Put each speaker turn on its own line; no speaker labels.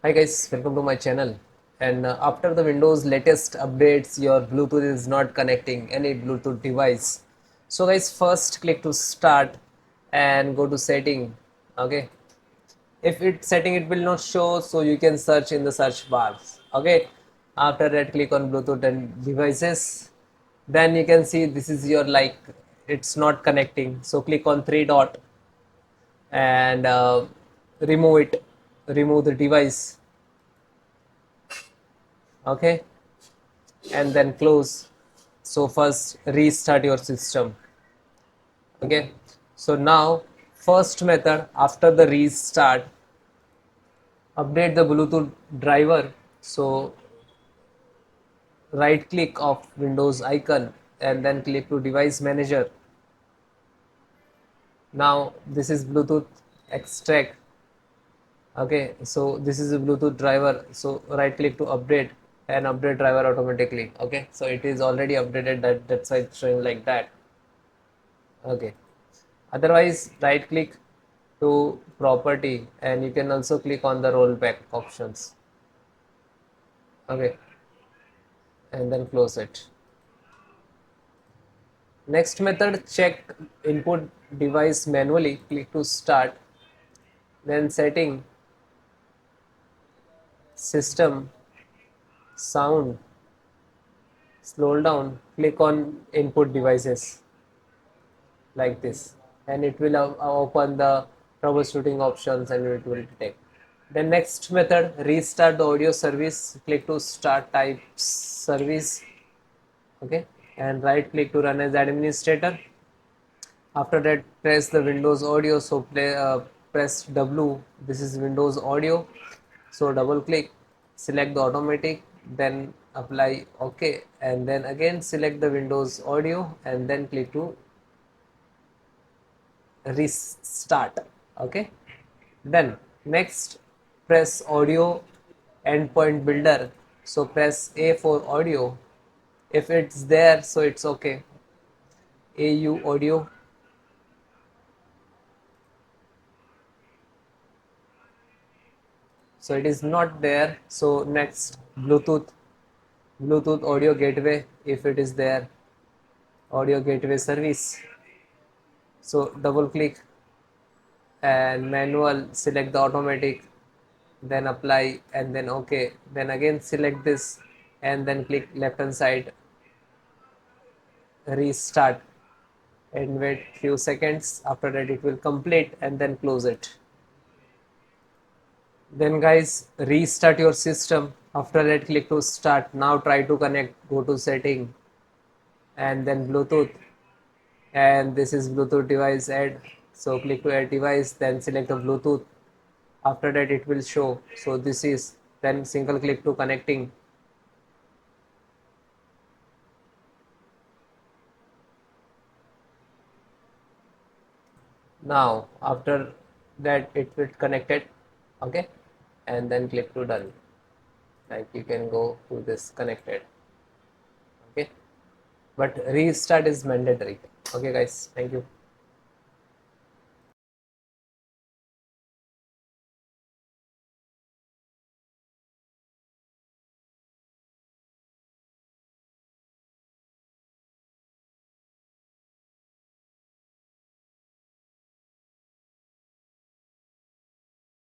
Hi guys, welcome to my channel. And after the Windows latest updates, your Bluetooth is not connecting any Bluetooth device. So guys, first click to start and go to setting. Okay. If it setting it will not show, so you can search in the search bars. Okay. After that, click on Bluetooth and devices. Then you can see this is your it's not connecting. So click on three dot and remove it. Remove the device. Okay, and then close. So first restart your system. Okay, so now first method, after the restart, update the Bluetooth driver. So right click of Windows icon and then click to device manager. Now this is Bluetooth extract. Okay, so this is a Bluetooth driver, so right click to update and update driver automatically. Okay, so it is already updated, that's why it's showing like that. Okay, otherwise right click to property and you can also click on the rollback options. Okay, and then close it. Next method, check input device manually. Click to start, then setting, system, sound, scroll down, click on input devices like this, and it will open the troubleshooting options and it will detect. The next method, restart the audio service. Click to start type service. Okay, and right click to run as administrator. After that, press the Windows audio. So press W. This is Windows audio. So double click, select the automatic, then apply OK, and then again select the Windows audio and then click to restart. Okay, then next press audio endpoint builder. So press A for audio. If it's there, so it's okay. AU audio. So it is not there. So next Bluetooth audio gateway. If it is there, audio gateway service. So double click and manual, select the automatic, then apply and then OK, then again select this and then click left hand side, restart, and wait few seconds. After that it will complete and then close it. Then guys, restart your system. After that, click to start. Now try to connect, go to setting and then Bluetooth, and this is Bluetooth device add. So click to add device, then select the Bluetooth. After that it will show. So this is, then single click to connecting. Now after that it will connected. Okay, and then click to done. Like you can go to this connected. Okay, but restart is mandatory. Okay guys, thank you.